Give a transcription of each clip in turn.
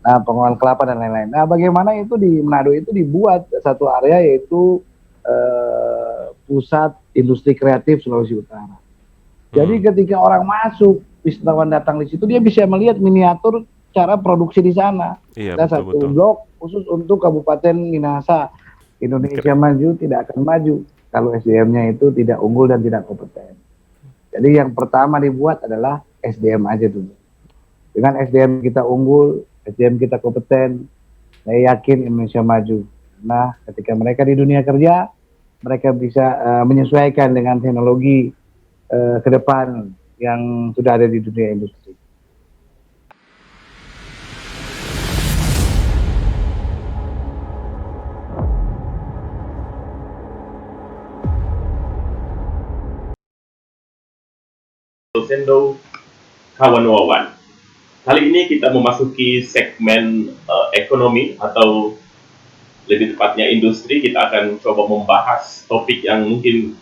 Nah, pengolahan kelapa dan lain-lain. Nah, bagaimana itu di Manado itu dibuat satu area yaitu pusat industri kreatif Sulawesi Utara. Jadi ketika orang masuk, wisatawan datang di situ, dia bisa melihat miniatur cara produksi di sana. Iya, Ada satu betul-betul. blok khusus untuk Kabupaten Minahasa. Indonesia maju tidak akan maju kalau SDM-nya itu tidak unggul dan tidak kompeten. Jadi yang pertama dibuat adalah SDM aja dulu. Dengan SDM kita unggul, SDM kita kompeten, saya yakin Indonesia maju. Nah, ketika mereka di dunia kerja, mereka bisa menyesuaikan dengan teknologi ke depan yang sudah ada di dunia industri. Sendo Kawan Wawan. Kali ini kita memasuki segmen ekonomi atau lebih tepatnya industri. Kita akan coba membahas topik yang mungkin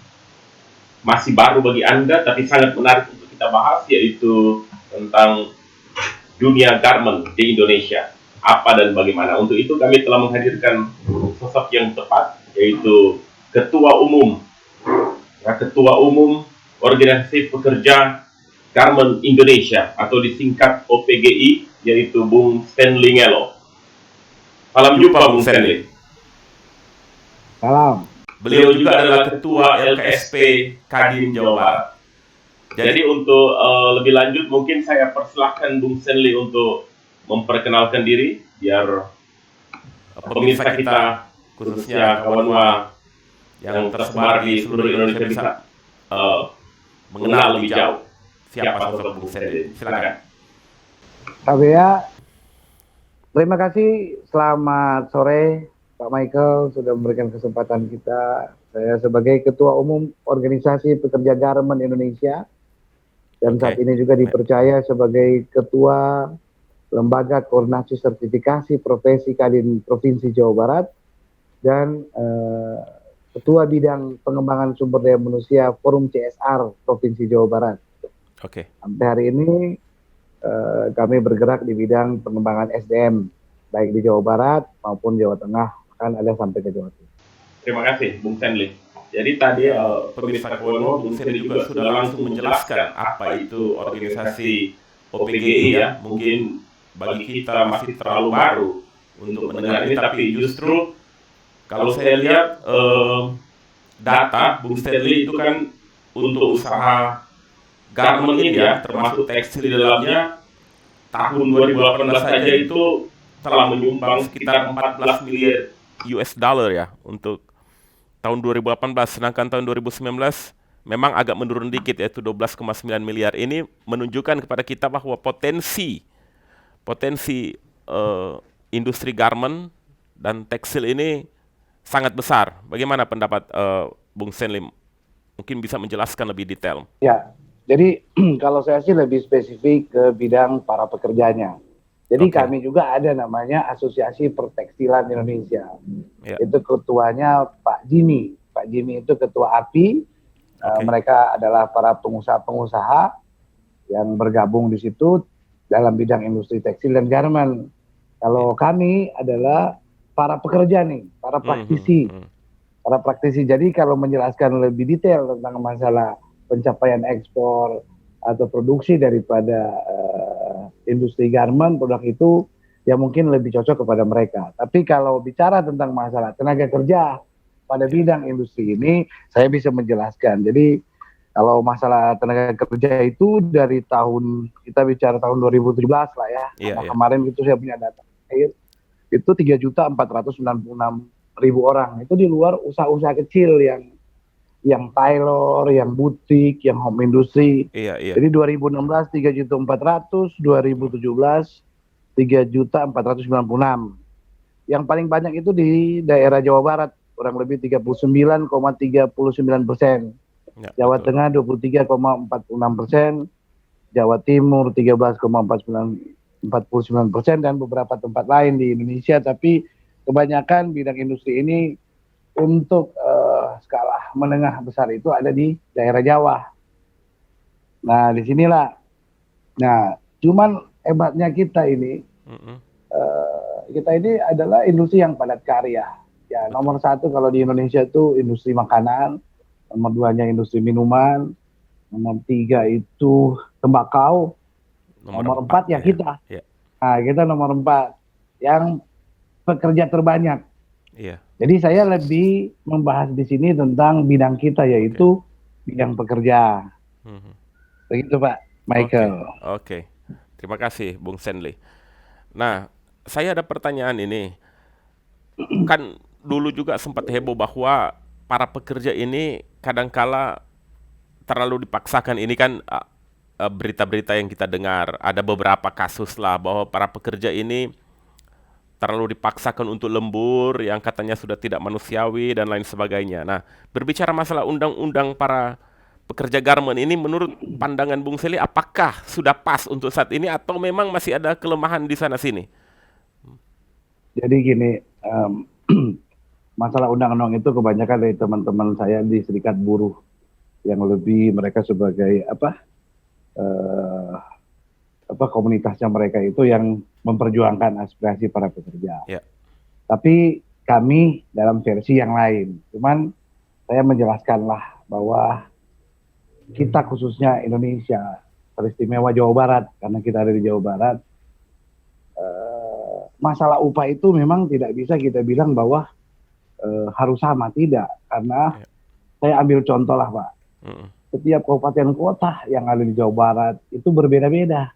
masih baru bagi Anda tapi sangat menarik untuk kita bahas, yaitu tentang dunia garment di Indonesia. Apa dan bagaimana. Untuk itu kami telah menghadirkan sosok yang tepat, yaitu Ketua Umum Organisasi Pekerja Garment Indonesia atau disingkat OPGI, yaitu Bung Stanley Ngelo. Salam jumpa Bung Stanley. Salam. Beliau juga adalah Ketua LKSP Kadin Jawa Barat. Jadi untuk lebih lanjut mungkin saya persilahkan Bung Stanley untuk memperkenalkan diri biar pemirsa kita khususnya kawan-kawan yang tersebar di seluruh Indonesia bisa mengenal lebih jauh siapa sosok Bung Stanley. Silakan. Tabea, terima kasih. Selamat sore Pak Michael sudah memberikan kesempatan kita. Saya sebagai Ketua Umum Organisasi Pekerja Garment Indonesia dan saat ini juga dipercaya sebagai Ketua Lembaga Koordinasi Sertifikasi Profesi Kadin Provinsi Jawa Barat dan Ketua Bidang Pengembangan Sumber Daya Manusia Forum CSR Provinsi Jawa Barat. Sampai hari ini kami bergerak di bidang pengembangan SDM baik di Jawa Barat maupun Jawa Tengah, kan ada sampai ke Jawa Timur. Terima kasih Bung Stanley. Jadi tadi pemirsa Kono, Bung Stanley juga sudah langsung menjelaskan apa itu organisasi OPGI ya. Mungkin bagi kita masih terlalu baru untuk mendengar ini, tapi justru kalau saya lihat data Bung Stanley itu kan untuk usaha garment ini ya, termasuk tekstil di dalamnya, tahun 2018 saja itu telah menyumbang sekitar 14 miliar US dollar ya untuk tahun 2018, sedangkan tahun 2019 memang agak menurun dikit, yaitu 12,9 miliar. Ini menunjukkan kepada kita bahwa potensi industri garment dan tekstil ini sangat besar. Bagaimana pendapat Bung Stanley? Mungkin bisa menjelaskan lebih detail. Ya, jadi kalau saya sih lebih spesifik ke bidang para pekerjanya. Jadi kami juga ada namanya Asosiasi Pertekstilan Indonesia. Itu ketuanya Pak Jimmy. Pak Jimmy itu ketua API. Mereka adalah para pengusaha-pengusaha yang bergabung di situ dalam bidang industri tekstil dan garment. Kalau kami adalah para pekerja nih, para praktisi. Para praktisi. Jadi kalau menjelaskan lebih detail tentang masalah pencapaian ekspor atau produksi daripada industri garment, produk itu ya mungkin lebih cocok kepada mereka. Tapi kalau bicara tentang masalah tenaga kerja pada bidang industri ini, saya bisa menjelaskan. Jadi kalau masalah tenaga kerja itu dari tahun, kita bicara tahun 2017 lah ya, kemarin itu saya punya data akhir, itu 3.496.000 orang. Itu di luar usaha-usaha kecil yang tailor, yang butik, yang home industry. Jadi 2016 3.400.000, 2017 3.496.000. Yang paling banyak itu di daerah Jawa Barat, kurang lebih 39,39%. Jawa Tengah 23,46%, Jawa Timur 13,49%, dan beberapa tempat lain di Indonesia. Tapi kebanyakan bidang industri ini untuk skala menengah besar itu ada di daerah Jawa. Nah, disinilah. Nah, cuman hebatnya kita ini, kita ini adalah industri yang padat karya. Ya, nomor satu kalau di Indonesia itu industri makanan, nomor duanya industri minuman, nomor tiga itu tembakau, nomor empat ya kita. Ya. Nah, kita nomor 4 yang pekerja terbanyak. Iya. Jadi saya lebih membahas di sini tentang bidang kita, yaitu bidang pekerja. Begitu Pak Michael. Oke. Terima kasih Bung Stanley. Nah, saya ada pertanyaan ini. Kan dulu juga sempat heboh bahwa para pekerja ini kadangkala terlalu dipaksakan. Ini kan berita-berita yang kita dengar. Ada beberapa kasus lah bahwa para pekerja ini terlalu dipaksakan untuk lembur yang katanya sudah tidak manusiawi dan lain sebagainya. Nah, berbicara masalah undang-undang para pekerja garmen ini, menurut pandangan Bung Stanley, apakah sudah pas untuk saat ini atau memang masih ada kelemahan di sana-sini? Jadi gini, masalah undang-undang itu kebanyakan dari teman-teman saya di serikat buruh yang lebih mereka sebagai komunitasnya mereka itu yang memperjuangkan aspirasi para pekerja. Yeah. Tapi kami dalam versi yang lain. Cuman saya menjelaskanlah bahwa kita khususnya Indonesia, teristimewa Jawa Barat, karena kita ada di Jawa Barat, masalah upah itu memang tidak bisa kita bilang bahwa harus sama, tidak. Karena saya ambil contoh lah Pak, setiap kabupaten kota yang ada di Jawa Barat itu berbeda-beda.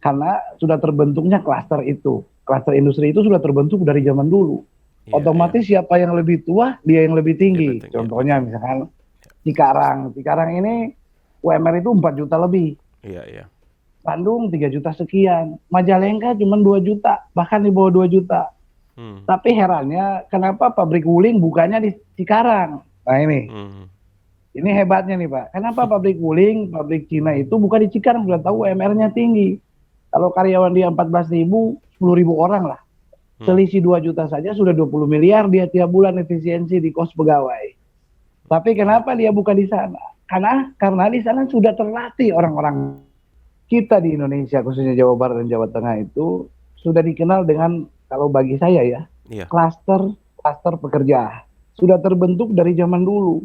Karena sudah terbentuknya klaster itu. Klaster industri itu sudah terbentuk dari zaman dulu. Otomatis siapa yang lebih tua, dia yang lebih tinggi. Contohnya misalkan Cikarang. Cikarang ini UMR itu 4 juta lebih. Bandung 3 juta sekian. Majalengka cuma 2 juta, bahkan di bawah 2 juta. Tapi herannya kenapa pabrik wuling bukanya di Cikarang. Nah ini. Ini hebatnya nih Pak. Kenapa pabrik wuling, pabrik Cina itu buka di Cikarang? Sudah tahu UMR-nya tinggi. Kalau karyawan dia 14.000, 10.000 orang lah. Selisih 2 juta saja sudah 20 miliar dia tiap bulan efisiensi di kos pegawai. Tapi kenapa dia buka di sana? Karena di sana sudah terlatih orang-orang kita di Indonesia, khususnya Jawa Barat dan Jawa Tengah itu sudah dikenal dengan, kalau bagi saya ya, klaster pekerja. Sudah terbentuk dari zaman dulu.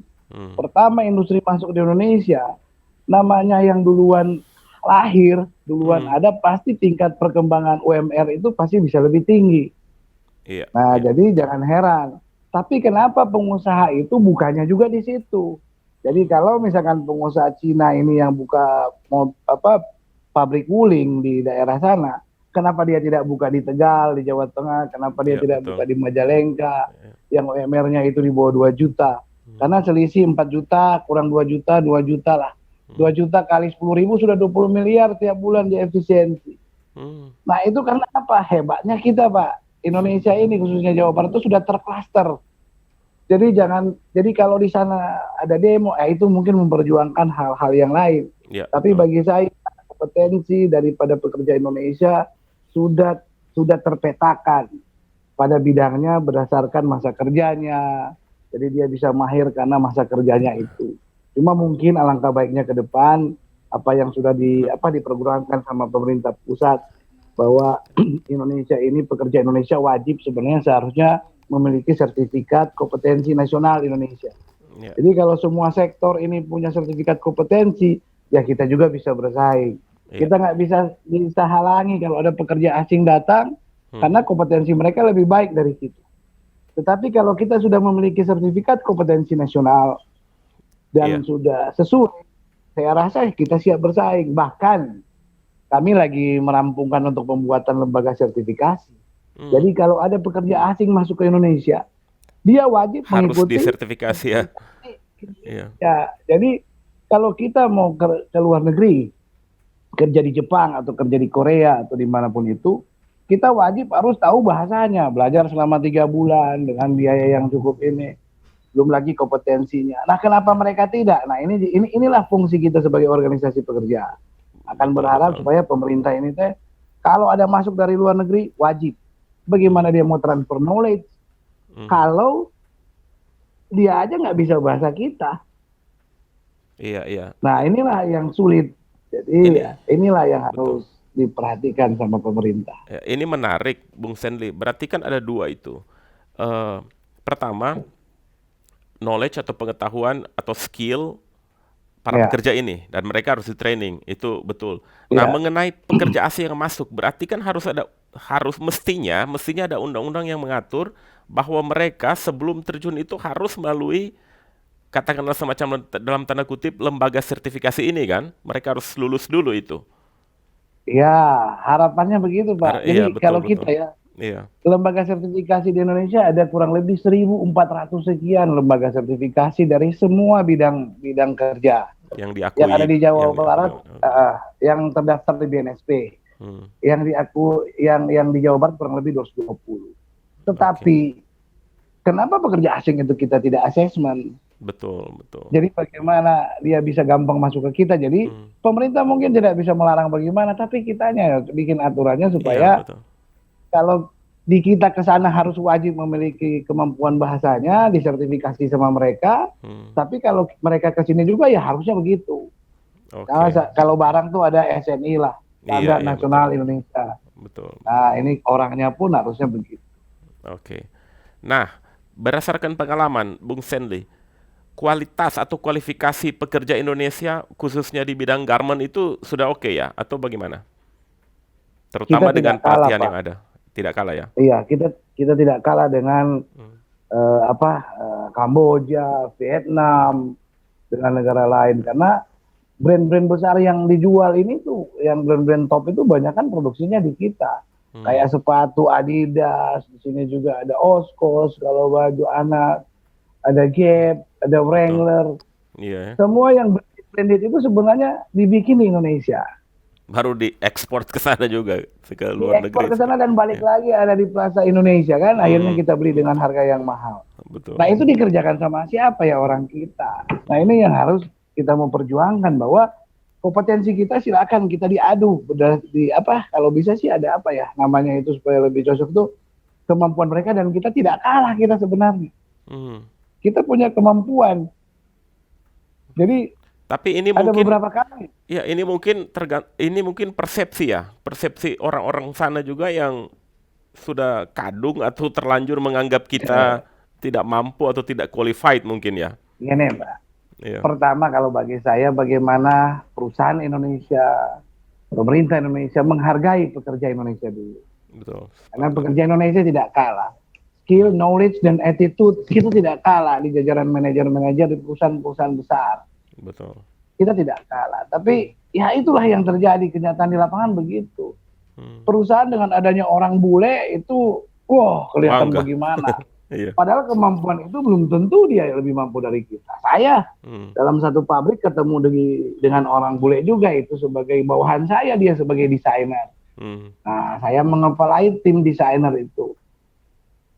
Pertama industri masuk di Indonesia, namanya yang duluan lahir, duluan ada, pasti tingkat perkembangan UMR itu pasti bisa lebih tinggi. Jadi jangan heran. Tapi kenapa pengusaha itu bukanya juga di situ? Jadi kalau misalkan pengusaha Cina ini yang buka pabrik wuling di daerah sana, kenapa dia tidak buka di Tegal, di Jawa Tengah? Kenapa dia tidak buka di Majalengka, yang UMR-nya itu di bawah 2 juta? Karena selisih 4 juta, kurang 2 juta, 2 juta lah. 2 juta kali 10.000 sudah 20 miliar tiap bulan di efisiensi. Nah itu karena apa? Hebatnya kita Pak. Indonesia ini khususnya Jawa Barat itu sudah terklaster. Jadi kalau di sana ada demo, itu mungkin memperjuangkan hal-hal yang lain. Tapi bagi saya kompetensi daripada pekerja Indonesia sudah terpetakan pada bidangnya berdasarkan masa kerjanya. Jadi dia bisa mahir karena masa kerjanya itu. Cuma mungkin alangkah baiknya ke depan apa yang sudah diprogramkan sama pemerintah pusat bahwa Indonesia ini, pekerja Indonesia wajib sebenarnya seharusnya memiliki sertifikat kompetensi nasional Indonesia. Jadi kalau semua sektor ini punya sertifikat kompetensi, ya kita juga bisa bersaing. Kita nggak bisa halangi kalau ada pekerja asing datang karena kompetensi mereka lebih baik dari kita. Tetapi kalau kita sudah memiliki sertifikat kompetensi nasional dan sudah sesuai, saya rasa kita siap bersaing. Bahkan kami lagi merampungkan untuk pembuatan lembaga sertifikasi. Jadi kalau ada pekerja asing masuk ke Indonesia, dia wajib harus mengikuti disertifikasi ya. Ya, jadi kalau kita mau ke luar negeri, kerja di Jepang atau kerja di Korea atau dimanapun itu, kita wajib harus tahu bahasanya, belajar selama 3 bulan dengan biaya yang cukup ini, belum lagi kompetensinya. Nah, kenapa mereka tidak? Nah, inilah fungsi kita sebagai organisasi pekerja. Akan berharap supaya pemerintah ini kalau ada masuk dari luar negeri wajib. Bagaimana dia mau transfer knowledge? Kalau dia aja nggak bisa bahasa kita. Iya. Nah, inilah yang sulit. Jadi inilah yang harus diperhatikan sama pemerintah. Ya, ini menarik, Bung Stanley. Berarti kan ada dua itu. Eh, Pertama, knowledge atau pengetahuan atau skill para Ya, pekerja ini dan mereka harus di training, itu betul. Nah, ya, mengenai pekerja asing yang masuk, berarti kan mestinya ada undang-undang yang mengatur bahwa mereka sebelum terjun itu harus melalui, katakanlah semacam dalam tanda kutip, lembaga sertifikasi ini kan? Mereka harus lulus dulu itu. ya, harapannya begitu, Pak. Iya, Jadi betul kalau betul. kita ya, Iya. lembaga sertifikasi di Indonesia ada kurang lebih 1.400 sekian lembaga sertifikasi dari semua bidang bidang kerja Yang yang ada diakui, di Jawa yang diakui. Barat, yang terdaftar di BNSP, Hmm, yang di Jawa Barat kurang lebih 220. oke. Tetapi kenapa pekerja asing itu kita tidak asesmen? Betul, betul. Jadi bagaimana dia bisa gampang masuk ke kita? Jadi Hmm, pemerintah mungkin tidak bisa melarang bagaimana, tapi kitanya bikin aturannya iya, supaya betul. kalau di kita ke sana harus wajib memiliki kemampuan bahasanya, disertifikasi sama mereka. Hmm, Tapi kalau mereka ke sini juga ya harusnya begitu. oke. Kalau barang tuh ada SNI lah, Iya, Standar iya, betul. Nasional Indonesia. Betul, betul. Nah, ini orangnya pun harusnya begitu. Oke. Nah, berdasarkan pengalaman Bung Stanley, kualitas atau kualifikasi pekerja Indonesia khususnya di bidang garment itu sudah oke ya atau bagaimana? Kita Terutama dengan tidak kalah, pelatihan yang Pak. ada. Tidak kalah ya? Iya, kita tidak kalah dengan Hmm, Kamboja, Vietnam, dengan negara lain karena brand-brand besar yang dijual ini tuh, yang brand-brand top itu banyak kan produksinya di kita. hmm, Kayak sepatu Adidas, di sini juga ada Oskos, kalau baju anak, ada Gap, ada betul. Wrangler. Iya ya. Semua yang branded itu sebenarnya dibikin di Indonesia. Baru diekspor ke sana juga, ke luar Diekspor negeri ke sana sekarang. dan balik Ya. lagi ada di Plaza Indonesia kan. Akhirnya Hmm, kita beli dengan harga yang mahal. betul. Nah itu dikerjakan sama siapa ya, orang kita. Nah ini yang harus kita memperjuangkan bahwa kompetensi kita silakan kita diadu. Kalau bisa sih ada apa ya namanya itu supaya lebih cocok tuh kemampuan mereka, dan kita tidak kalah kita sebenarnya. Hmm. Kita punya kemampuan. Jadi Tapi ini ada mungkin, beberapa kali. ya ini mungkin persepsi ya, persepsi orang-orang sana juga yang sudah kadung atau terlanjur menganggap kita tidak mampu atau tidak qualified mungkin ya. Ini Pak. Iya, Pertama kalau bagi saya bagaimana perusahaan Indonesia, pemerintah Indonesia menghargai pekerja Indonesia dulu. betul. Karena Sepakat. pekerja Indonesia tidak kalah. Skill, knowledge, dan attitude kita tidak kalah di jajaran manajer-manajer di perusahaan-perusahaan besar. Betul. Kita tidak kalah. Tapi ya itulah yang terjadi, kenyataan di lapangan begitu. Hmm. Perusahaan dengan adanya orang bule itu, wah kelihatan Bangga. bagaimana. Iya. Padahal kemampuan itu belum tentu dia lebih mampu dari kita. Saya Hmm. dalam satu pabrik ketemu dengan orang bule juga, itu sebagai bawahan saya, dia sebagai desainer. Hmm. Nah, saya mengepalai tim desainer itu.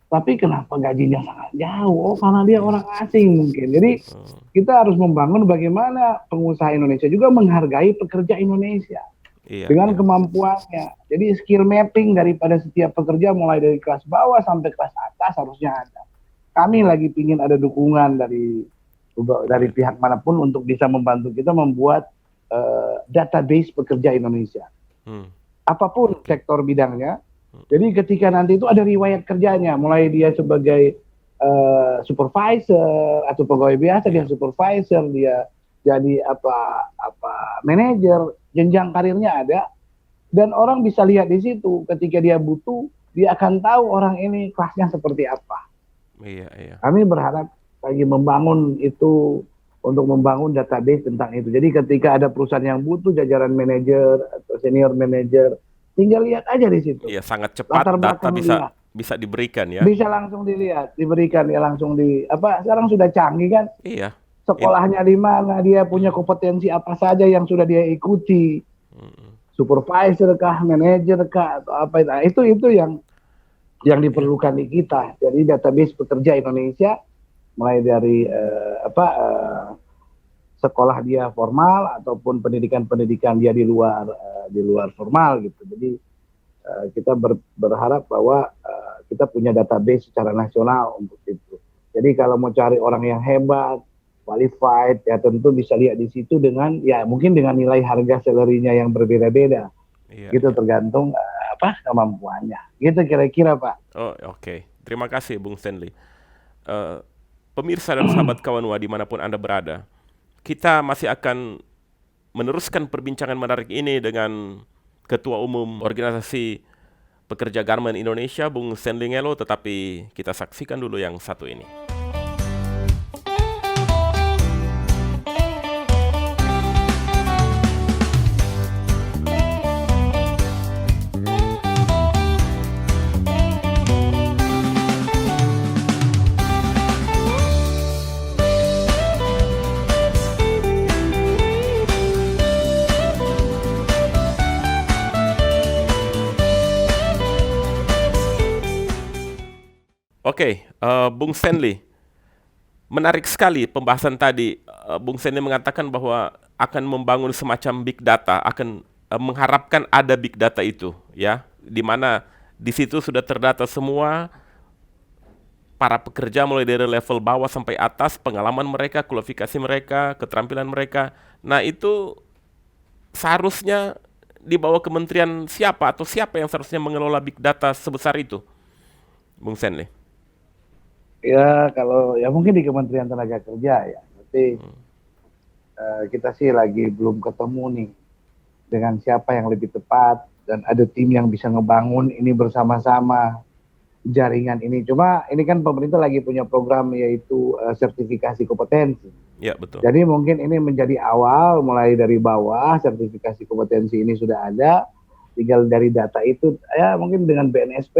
Tapi kenapa gajinya sangat jauh? Oh, karena dia orang asing mungkin. Jadi Oh, kita harus membangun bagaimana pengusaha Indonesia juga menghargai pekerja Indonesia iya, dengan iya. kemampuannya. Jadi skill mapping daripada setiap pekerja mulai dari kelas bawah sampai kelas atas harusnya ada. Kami lagi pingin ada dukungan dari pihak manapun untuk bisa membantu kita membuat database pekerja Indonesia. Hmm. Apapun sektor bidangnya. Jadi ketika nanti itu ada riwayat kerjanya, mulai dia sebagai supervisor atau pegawai biasa, dia supervisor, dia jadi manajer, jenjang karirnya ada, dan orang bisa lihat di situ. Ketika dia butuh, dia akan tahu orang ini kelasnya seperti apa. Iya, iya. Kami berharap lagi membangun itu, untuk membangun database tentang itu. Jadi ketika ada perusahaan yang butuh jajaran manajer atau senior manajer, tinggal lihat aja di situ. Iya, sangat cepat Latar data belakang bisa dia. bisa diberikan ya. Bisa langsung dilihat, diberikan ya langsung sekarang sudah canggih kan, Iya. sekolahnya di mana, dia punya kompetensi apa saja yang sudah dia ikuti, Hmm. supervisor kah, manajer kah, atau apa itu. Nah, itu yang diperlukan di kita. Jadi database pekerja Indonesia mulai dari sekolah dia formal ataupun pendidikan dia di luar formal gitu. Jadi kita berharap bahwa kita punya database secara nasional untuk itu. Jadi kalau mau cari orang yang hebat, qualified, ya tentu bisa lihat di situ dengan, ya mungkin dengan nilai harga salary-nya yang berbeda-beda. Iya, Gitu iya. tergantung kemampuannya. Gitu kira-kira Pak. Oh, oke. Terima kasih Bung Stanley. Eh, Pemirsa dan sahabat Kawanua dimanapun Anda berada, kita masih akan meneruskan perbincangan menarik ini dengan Ketua Umum Organisasi Pekerja Garmen Indonesia, Bung Stanley Ngelo, tetapi kita saksikan dulu yang satu ini. Oke, Bung Stanley, menarik sekali pembahasan tadi. Bung Stanley mengatakan bahwa akan membangun semacam big data, akan mengharapkan ada big data itu, ya, di mana di situ sudah terdata semua para pekerja mulai dari level bawah sampai atas, pengalaman mereka, kualifikasi mereka, keterampilan mereka. Nah, itu seharusnya di bawah kementerian siapa atau siapa yang seharusnya mengelola big data sebesar itu, Bung Stanley? Ya kalau ya mungkin di Kementerian Tenaga Kerja ya. Tapi kita sih lagi belum ketemu nih dengan siapa yang lebih tepat dan ada tim yang bisa ngebangun ini bersama-sama jaringan ini. Cuma ini kan pemerintah lagi punya program yaitu sertifikasi kompetensi. Ya, betul. Jadi mungkin ini menjadi awal mulai dari bawah, sertifikasi kompetensi ini sudah ada, tinggal dari data itu ya mungkin dengan BNSP,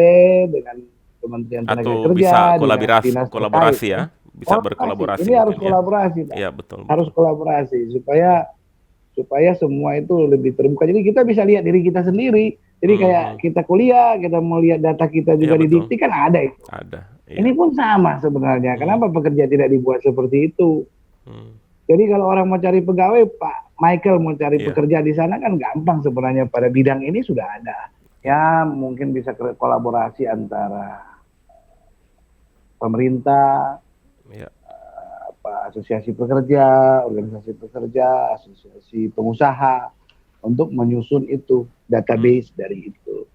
dengan Kementerian Tenaga Atau bisa Kerja, dinas kolaborasi terkait. ya, bisa berkolaborasi Ini harus mungkin ya. kolaborasi, Pak. Iya, betul. Harus kolaborasi supaya semua itu lebih terbuka. Jadi kita bisa lihat diri kita sendiri. Jadi kayak kita kuliah, kita mau lihat data kita juga Iya, di betul. Dikti kan ada itu. Ada. Iya. Ini pun sama sebenarnya. Kenapa pekerja tidak dibuat seperti itu? Hmm. Jadi kalau orang mau cari pegawai, Pak Michael mau cari Iya. pekerja di sana kan gampang sebenarnya, pada bidang ini sudah ada. Ya mungkin bisa kolaborasi antara pemerintah, Iya. asosiasi pekerja, organisasi pekerja, asosiasi pengusaha untuk menyusun itu database dari itu.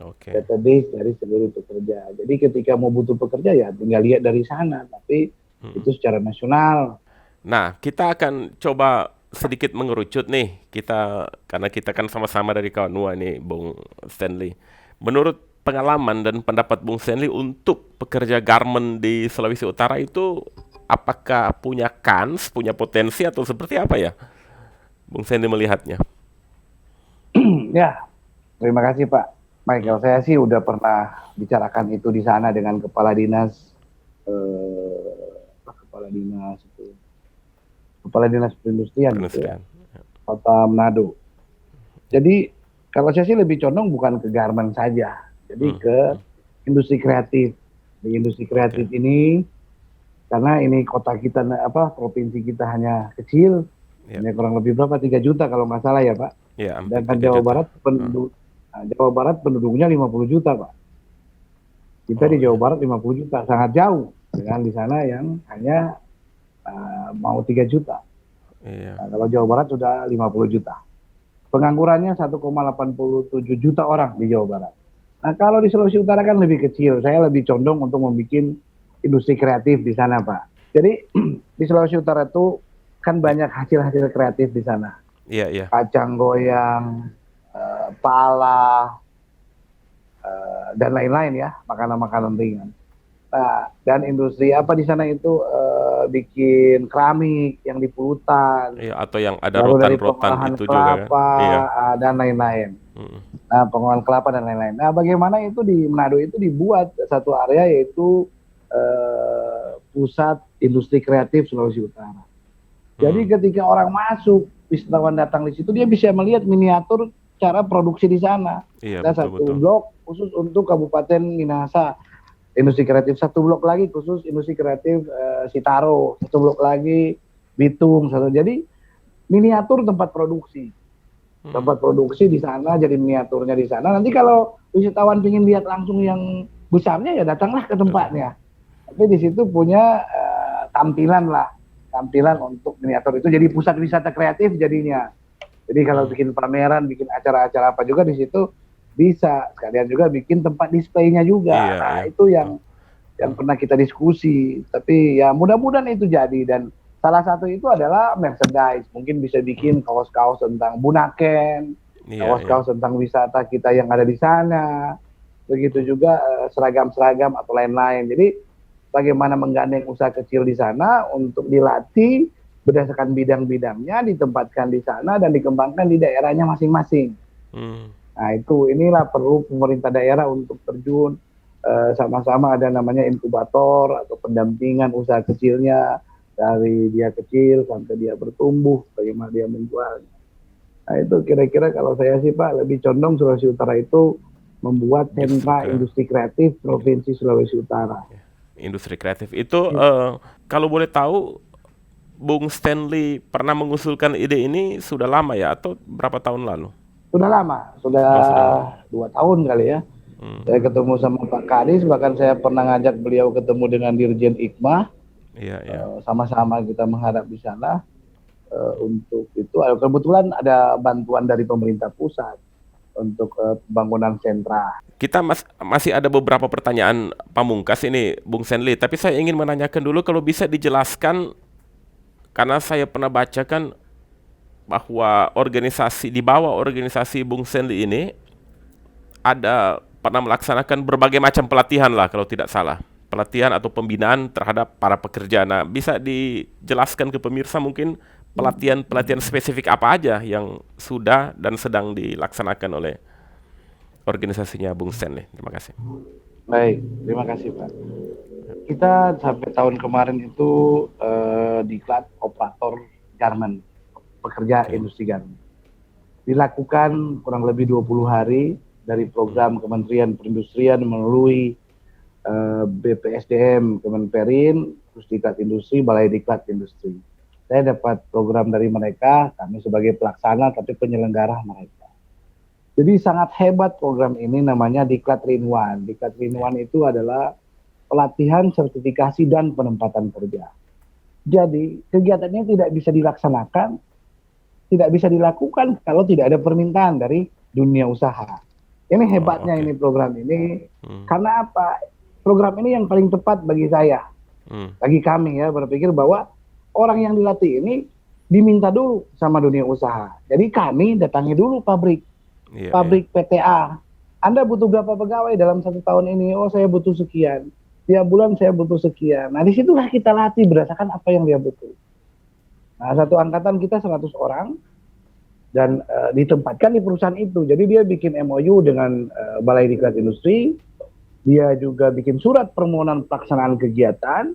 Oke. Database dari seluruh pekerja. Jadi ketika mau butuh pekerja ya tinggal lihat dari sana, tapi itu secara nasional. Nah, kita akan coba sedikit mengerucut nih. Karena kita kan sama-sama dari Kawanua nih, Bung Stanley. Menurut pengalaman dan pendapat Bung Stanley untuk pekerja garmen di Sulawesi Utara itu apakah punya kans, punya potensi atau seperti apa ya? Bung Stanley melihatnya. Ya, terima kasih Pak Michael. Saya sih udah pernah bicarakan itu di sana dengan kepala dinas perindustrian gitu ya, Kota Manado. Jadi kalau saya sih lebih condong bukan ke garmen saja, jadi ke industri kreatif. Di industri kreatif ini, karena ini kota kita, provinsi kita hanya kecil, hanya kurang lebih berapa, 3 juta kalau nggak salah ya Pak. Ya, dan Jawa Barat penduduknya 50 juta Pak. Kita di Jawa Barat 50 juta, sangat jauh dengan di sana yang hanya mau 3 juta. Nah, kalau Jawa Barat sudah 50 juta. Penganggurannya 1,87 juta orang di Jawa Barat. Nah, kalau di Sulawesi Utara kan lebih kecil. Saya lebih condong untuk membuat industri kreatif di sana, Pak. Jadi di Sulawesi Utara itu kan banyak hasil-hasil kreatif di sana. Iya, iya. Kacang goyang, pala, dan lain-lain ya, makanan-makanan ringan. Nah, dan industri apa di sana itu bikin keramik yang di pulutan. Iya, atau yang ada rotan-rotan itu kelapa, juga kan. Iya. Dan lain-lain. Nah, pengolahan kelapa dan lain-lain. Nah, bagaimana itu di Manado itu dibuat satu area yaitu pusat industri kreatif Sulawesi Utara. Jadi ketika orang masuk, wisatawan datang di situ, dia bisa melihat miniatur cara produksi di sana. Iya, ada satu blok khusus untuk Kabupaten Minahasa, industri kreatif. Satu blok lagi khusus industri kreatif Sitaro. Satu blok lagi Bitung. Jadi miniatur tempat produksi. Tempat produksi di sana, jadi miniaturnya di sana. Nanti kalau wisatawan ingin lihat langsung yang besarnya, ya datanglah ke tempatnya. Tapi di situ punya tampilan untuk miniatur itu, jadi pusat wisata kreatif jadinya. Jadi kalau bikin pameran, bikin acara-acara apa juga di situ bisa. Sekalian juga bikin tempat displaynya juga. Iya, Nah, iya, itu betul. yang pernah kita diskusi. Tapi ya mudah-mudahan itu jadi. Dan salah satu itu adalah merchandise. Mungkin bisa bikin kaos-kaos tentang Bunaken, Iya, iya. kaos-kaos tentang wisata kita yang ada di sana. Begitu juga seragam-seragam atau lain-lain. Jadi bagaimana menggandeng usaha kecil di sana untuk dilatih berdasarkan bidang-bidangnya, ditempatkan di sana dan dikembangkan di daerahnya masing-masing. Hmm. Nah, inilah perlu pemerintah daerah untuk terjun, sama-sama ada namanya inkubator atau pendampingan usaha kecilnya dari dia kecil sampai dia bertumbuh, bagaimana dia menjualnya. Nah, itu kira-kira kalau saya sih Pak lebih condong Sulawesi Utara itu membuat sentra industri kreatif Provinsi Sulawesi Utara. Industri kreatif itu kalau boleh tahu, Bung Stanley pernah mengusulkan ide ini sudah lama ya atau berapa tahun lalu? Sudah lama, sudah 2 tahun kali ya. Saya ketemu sama Pak Kadis, bahkan saya pernah ngajak beliau ketemu dengan Dirjen Ikmah. Iya. Sama-sama kita menghadap di sana untuk itu. Kebetulan ada bantuan dari pemerintah pusat untuk pembangunan sentra. Kita masih ada beberapa pertanyaan pamungkas ini, Bung Stanley. Tapi saya ingin menanyakan dulu kalau bisa dijelaskan, karena saya pernah bacakan bahwa di bawah organisasi Bung Stanley ini pernah melaksanakan berbagai macam pelatihan lah kalau tidak salah. Pelatihan atau pembinaan terhadap para pekerja. Nah, bisa dijelaskan ke pemirsa mungkin pelatihan spesifik apa aja yang sudah dan sedang dilaksanakan oleh organisasinya Bung Stanley. Terima kasih. Baik, terima kasih Pak. Kita sampai tahun kemarin itu diklat operator garment, pekerja industri garment. Dilakukan kurang lebih 20 hari dari program Kementerian Perindustrian melalui BPSDM, Kemenperin, terus Diklat Industri, Balai Diklat Industri. Saya dapat program dari mereka, kami sebagai pelaksana tapi penyelenggara mereka. Jadi sangat hebat program ini, namanya Diklat Rinwan. Diklat Rinwan itu adalah pelatihan, sertifikasi, dan penempatan kerja. Jadi kegiatannya tidak bisa dilaksanakan, tidak bisa dilakukan kalau tidak ada permintaan dari dunia usaha. Ini hebatnya ini program ini. Karena apa? Program ini yang paling tepat bagi saya, bagi kami ya, berpikir bahwa orang yang dilatih ini diminta dulu sama dunia usaha. Jadi kami datangi dulu pabrik PTA. Anda butuh berapa pegawai dalam 1 tahun ini? Oh, saya butuh sekian. Tiap bulan saya butuh sekian. Nah, disitulah kita latih berdasarkan apa yang dia butuh. Nah, satu angkatan kita 100 orang dan ditempatkan di perusahaan itu. Jadi dia bikin MOU dengan Balai Diklat Industri, dia juga bikin surat permohonan pelaksanaan kegiatan,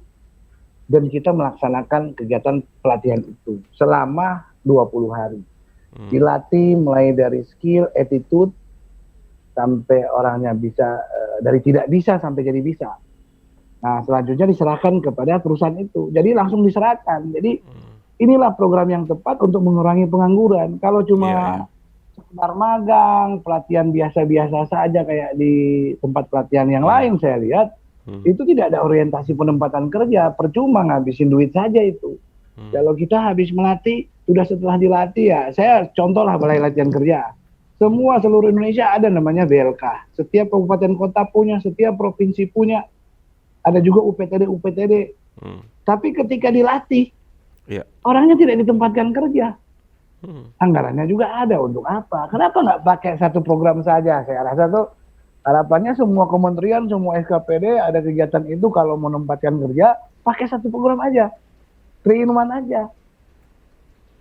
dan kita melaksanakan kegiatan pelatihan itu selama 20 hari. Dilatih mulai dari skill, attitude, sampai orangnya bisa, dari tidak bisa sampai jadi bisa. Nah, selanjutnya diserahkan kepada perusahaan itu. Jadi langsung diserahkan. Jadi inilah program yang tepat untuk mengurangi pengangguran. Kalau cuma sekedar magang, pelatihan biasa-biasa saja kayak di tempat pelatihan yang lain saya lihat, itu tidak ada orientasi penempatan kerja, percuma ngabisin duit saja itu. Kalau kita habis melatih, sudah setelah dilatih ya, saya contohlah Balai Latihan Kerja. Seluruh Indonesia ada namanya BLK. Setiap kabupaten kota punya, setiap provinsi punya. Ada juga UPTD. Tapi ketika dilatih, orangnya tidak ditempatkan kerja. Anggarannya juga ada, untuk apa? Kenapa nggak pakai satu program saja? Saya rasa tuh harapannya semua kementerian, semua SKPD ada kegiatan itu, kalau mau menempatkan kerja, pakai satu program aja. 3-in-1 aja.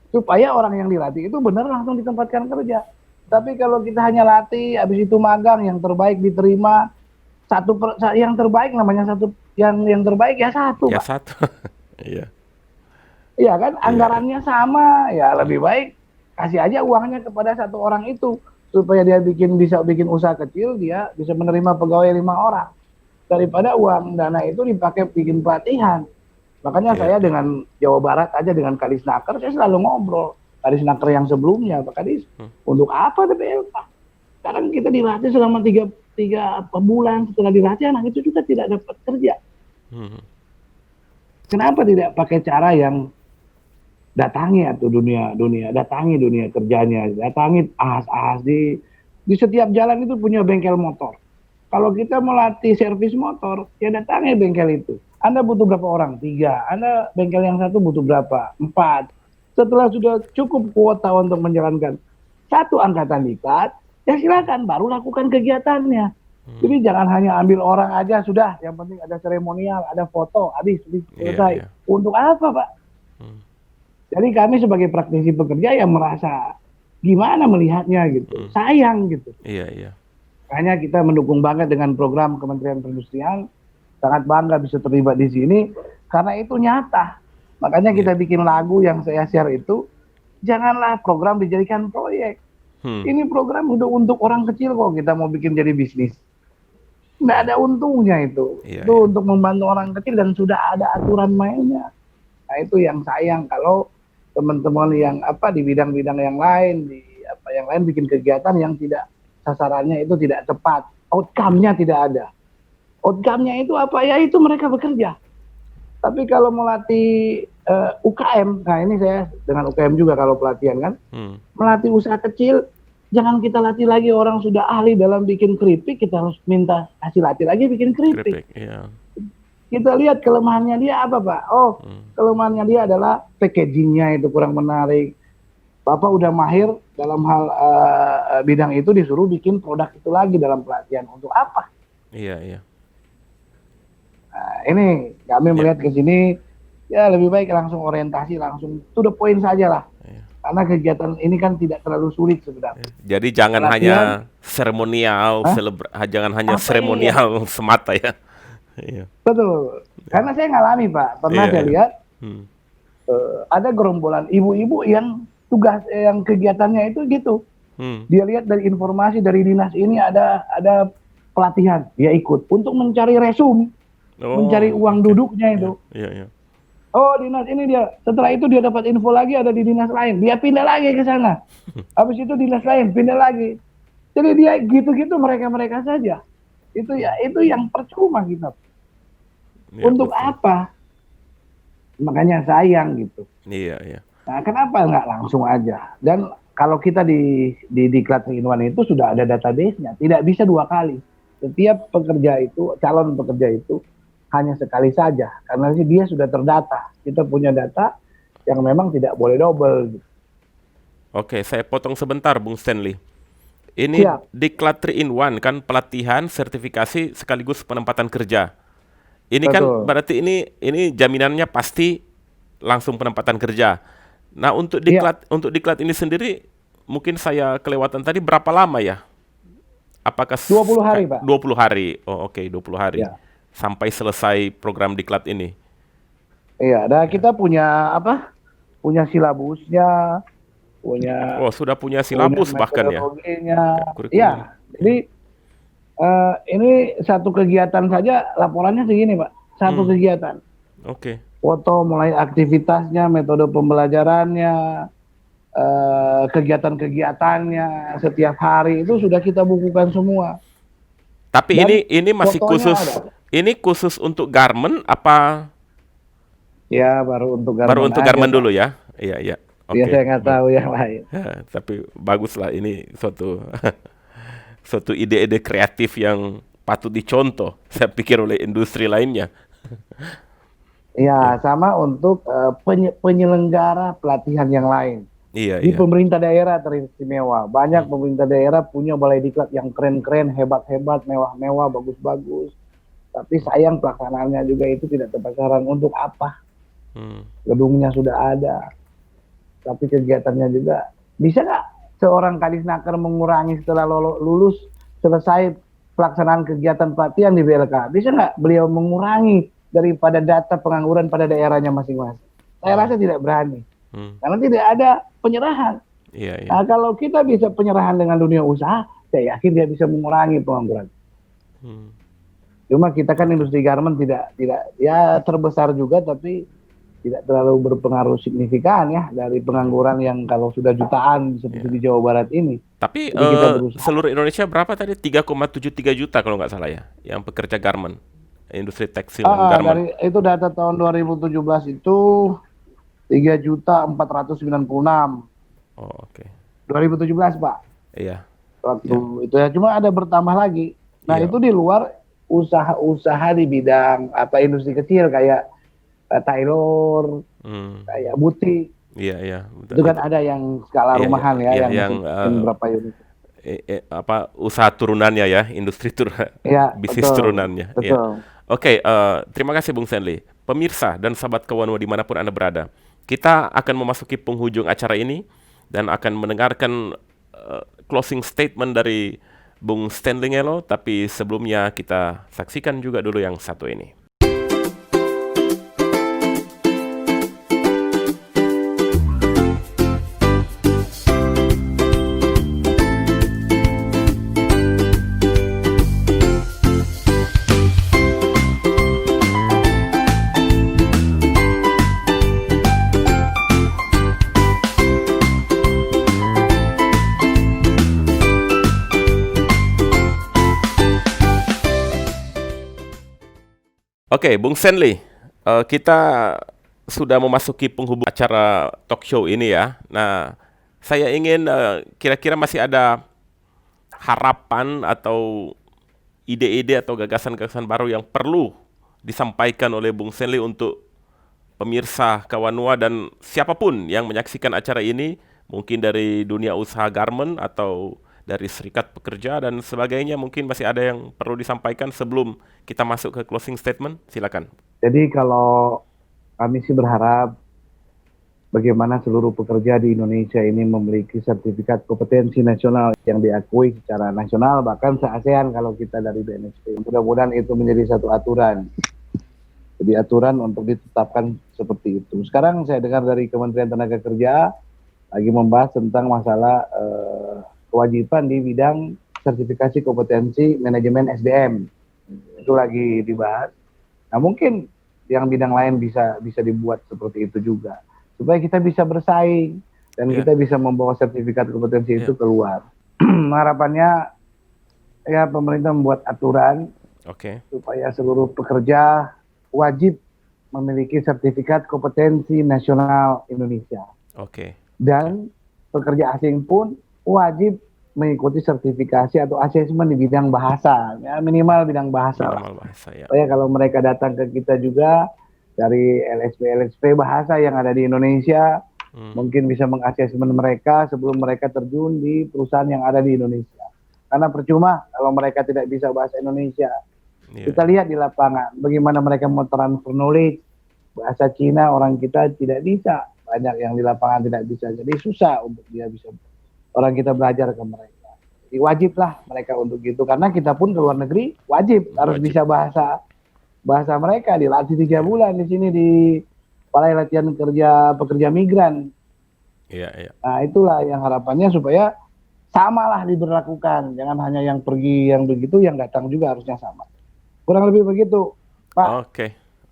Supaya orang yang dilatih itu benar langsung ditempatkan kerja. Tapi kalau kita hanya latih, habis itu magang, yang terbaik diterima, yang terbaik namanya satu, yang terbaik ya satu. Ya Pak. satu. Iya. Iya kan, anggarannya sama, ya lebih baik kasih aja uangnya kepada satu orang itu, supaya dia bisa bikin usaha kecil, dia bisa menerima pegawai 5 orang, daripada uang dana itu dipakai bikin pelatihan. Makanya saya dengan Jawa Barat aja, dengan Kadisnaker, saya selalu ngobrol. Kadisnaker yang sebelumnya, Pak Kadis, untuk apa DPLK? Sekarang kita dilatih selama 3 bulan, setelah dilatih anak itu juga tidak dapat kerja. Kenapa tidak pakai cara yang datangi atau datangi dunia kerjanya, datangi ahas-ahas di setiap jalan itu punya bengkel motor. Kalau kita melatih servis motor, ya datangi bengkel itu. Anda butuh berapa orang? 3. Anda bengkel yang satu butuh berapa? 4. Setelah sudah cukup kuota untuk menjalankan satu angkatan diklat, ya silakan baru lakukan kegiatannya. Jadi jangan hanya ambil orang aja sudah, yang penting ada seremonial, ada foto, habis selesai. Untuk apa, Pak? Jadi kami sebagai praktisi pekerja yang merasa gimana melihatnya gitu, sayang gitu. Makanya kita mendukung banget dengan program Kementerian Perindustrian, sangat bangga bisa terlibat di sini karena itu nyata. Makanya kita bikin lagu yang saya share itu, janganlah program dijadikan proyek. Ini program untuk orang kecil kok, kita mau bikin jadi bisnis. Nggak ada untungnya itu. Itu untuk membantu orang kecil dan sudah ada aturan mainnya. Nah itu yang sayang kalau teman-teman yang di bidang-bidang yang lain, yang lain bikin kegiatan yang tidak sasarannya itu tidak tepat, outcome-nya tidak ada. Outcome-nya itu apa? Ya itu mereka bekerja. Tapi kalau melatih UKM, nah ini saya dengan UKM juga kalau pelatihan kan, melatih usaha kecil, jangan kita latih lagi orang sudah ahli dalam bikin keripik, kita harus minta kasih latih lagi bikin keripik. Kita lihat kelemahannya dia apa, Pak? Kelemahannya dia adalah packagingnya itu kurang menarik. Bapak udah mahir dalam hal bidang itu, disuruh bikin produk itu lagi dalam pelatihan. Untuk apa? Nah, ini kami melihat ke sini, ya lebih baik langsung orientasi, langsung to the point saja lah. Karena kegiatan ini kan tidak terlalu sulit sebenarnya. Jadi jangan hanya seremonial, jangan hanya seremonial semata ya. Betul. Karena saya ngalami, Pak. Pernah saya lihat ada gerombolan ibu-ibu yang yang kegiatannya itu gitu. Dia lihat dari informasi dari dinas ini ada pelatihan, dia ikut untuk mencari resume, mencari uang duduknya itu. Oh, dinas ini dia. Setelah itu dia dapat info lagi ada di dinas lain. Dia pindah lagi ke sana. Habis itu dinas lain pindah lagi. Jadi dia gitu-gitu mereka saja. Itu yang percuma kita. Untuk apa? Makanya sayang gitu. Nah, kenapa nggak langsung aja? Dan kalau kita di Diklat 3-in-1 itu sudah ada database-nya. Tidak bisa 2 kali. Setiap pekerja itu, calon pekerja itu hanya sekali saja, karena dia sudah terdata. Kita punya data yang memang tidak boleh double. Oke, saya potong sebentar, Bung Stanley. Ini Diklat 3-in-1 kan, pelatihan, sertifikasi sekaligus penempatan kerja. Ini kan berarti ini jaminannya pasti langsung penempatan kerja. Nah, untuk diklat ini sendiri, mungkin saya kelewatan tadi, berapa lama ya? Apakah 20 hari, Pak? 20 hari. Oh, oke, 20 hari. Sampai selesai program diklat ini. Dan kita punya punya silabusnya, punya sudah punya silabus bahkan ya. Jadi ini satu kegiatan saja laporannya segini, Pak. Satu kegiatan. Foto mulai aktivitasnya, metode pembelajarannya, kegiatan-kegiatannya setiap hari itu sudah kita bukukan semua. Tapi ini masih khusus ada. Ini khusus untuk garment apa? Ya, baru untuk garment. Baru untuk garment dulu ya. Iya. Ya, saya nggak tahu yang lain. Tapi baguslah, ini suatu ide-ide kreatif yang patut dicontoh, saya pikir, oleh industri lainnya. Ya, sama untuk penyelenggara pelatihan yang lain. Di pemerintah daerah teristimewa. Banyak pemerintah daerah punya balai diklat yang keren-keren, hebat-hebat, mewah-mewah, bagus-bagus. Tapi sayang pelaksanaannya juga itu tidak tepat sasaran. Untuk apa? Gedungnya sudah ada, tapi kegiatannya juga. Bisa nggak seorang kadisnaker mengurangi setelah lulus, selesai pelaksanaan kegiatan pelatihan di BLK? Bisa nggak beliau mengurangi daripada data pengangguran pada daerahnya masing-masing? Saya rasa tidak berani. Karena tidak ada penyerahan. Nah, kalau kita bisa penyerahan dengan dunia usaha, saya yakin dia bisa mengurangi pengangguran. Cuma kita kan industri garment tidak ya terbesar juga, tapi tidak terlalu berpengaruh signifikan ya dari pengangguran yang kalau sudah jutaan seperti di Jawa Barat ini. Tapi seluruh Indonesia berapa tadi? 3,73 juta kalau nggak salah ya, yang pekerja garment, industri tekstil garment. Itu data tahun 2017 itu 3.496.000. Oh, oke. 2017, Pak. Iya. Waktu itu ya, cuma ada bertambah lagi. Nah, Iya. itu di luar usaha-usaha di bidang industri kecil kayak tailor, Hmm. kayak butik. Iya, Itu betul. kan ada yang skala Iya, rumahan ya, iya, yang yang mungkin berapa unit. usaha turunannya ya, industri Ya, bisnis betul, turunannya. Iya. betul. Oke, terima kasih Bung Stanley. Pemirsa dan sahabat Kawanwa dimanapun Anda berada, kita akan memasuki penghujung acara ini dan akan mendengarkan closing statement dari Bung Stanley Ngelo, tapi sebelumnya kita saksikan juga dulu yang satu ini. Oke, Bung Stanley, kita sudah memasuki penghubung acara talk show ini ya. Nah, saya ingin kira-kira masih ada harapan atau ide-ide atau gagasan-gagasan baru yang perlu disampaikan oleh Bung Stanley untuk pemirsa Kawanwa dan siapapun yang menyaksikan acara ini, mungkin dari dunia usaha garment atau dari serikat pekerja dan sebagainya, mungkin masih ada yang perlu disampaikan sebelum kita masuk ke closing statement. Silakan. Jadi kalau kami sih berharap bagaimana seluruh pekerja di Indonesia ini memiliki sertifikat kompetensi nasional yang diakui secara nasional, bahkan se-ASEAN kalau kita dari BNSP. Mudah-mudahan itu menjadi satu aturan. Jadi aturan untuk ditetapkan seperti itu. Sekarang saya dengar dari Kementerian Tenaga Kerja lagi membahas tentang masalah kewajiban di bidang sertifikasi kompetensi manajemen SDM. Itu lagi dibahas. Nah, mungkin yang bidang lain bisa dibuat seperti itu juga, supaya kita bisa bersaing dan kita bisa membawa sertifikat kompetensi itu keluar. Harapannya ya pemerintah membuat aturan supaya seluruh pekerja wajib memiliki sertifikat kompetensi nasional Indonesia. Dan pekerja asing pun wajib mengikuti sertifikasi atau asesmen di bidang bahasa, ya, minimal bidang bahasa. Supaya kalau mereka datang ke kita juga dari LSP bahasa yang ada di Indonesia, mungkin bisa mengasesmen mereka sebelum mereka terjun di perusahaan yang ada di Indonesia. Karena percuma kalau mereka tidak bisa bahasa Indonesia. Kita lihat di lapangan bagaimana mereka mau transfer knowledge. Bahasa Cina orang kita tidak bisa, banyak yang di lapangan tidak bisa, jadi susah untuk dia bisa orang kita belajar ke mereka. Jadi wajiblah mereka untuk gitu, karena kita pun ke luar negeri wajib harus bisa bahasa mereka. Dilatih 3 bulan di sini di Balai Latihan Pekerja Migran. Nah, itulah yang harapannya supaya samalah diberlakukan, jangan hanya yang pergi yang begitu, yang datang juga harusnya sama. Kurang lebih begitu, Pak.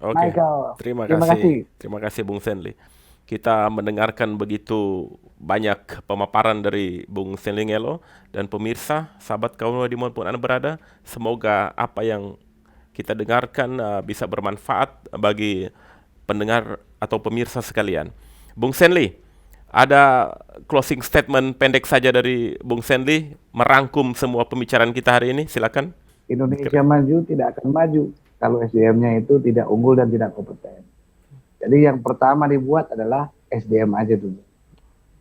Michael. Terima kasih Bung Stanley. Kita mendengarkan begitu banyak pemaparan dari Bung Stanley Ngelo, dan pemirsa, sahabat Kawanwa dimanapun Anda berada, semoga apa yang kita dengarkan bisa bermanfaat bagi pendengar atau pemirsa sekalian. Bung Stanley, ada closing statement pendek saja dari Bung Stanley merangkum semua pembicaraan kita hari ini, silakan. Indonesia maju tidak akan maju kalau SDM-nya itu tidak unggul dan tidak kompeten. Jadi yang pertama dibuat adalah SDM aja dulu.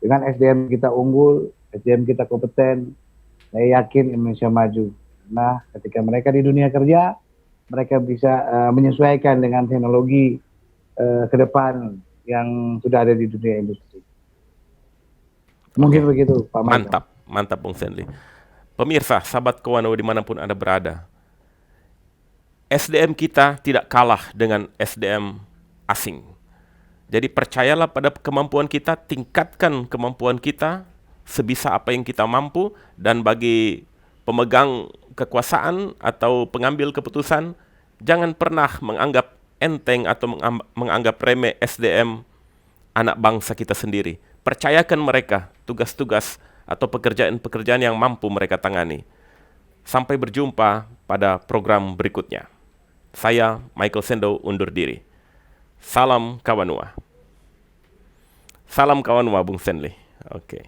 Dengan SDM kita unggul, SDM kita kompeten, saya yakin Indonesia maju. Nah, ketika mereka di dunia kerja, mereka bisa menyesuaikan dengan teknologi ke depan yang sudah ada di dunia industri. Mungkin begitu, Pak Michael. Mantap Bung Stanley. Pemirsa, sahabat Kawanwa dimanapun Anda berada, SDM kita tidak kalah dengan SDM asing. Jadi percayalah pada kemampuan kita, tingkatkan kemampuan kita sebisa apa yang kita mampu, dan bagi pemegang kekuasaan atau pengambil keputusan, jangan pernah menganggap enteng atau menganggap remeh SDM anak bangsa kita sendiri. Percayakan mereka tugas-tugas atau pekerjaan-pekerjaan yang mampu mereka tangani. Sampai berjumpa pada program berikutnya. Saya Michael Sendo undur diri. Salam Kawanwa. Salam kawan Bung Stanley. Oke.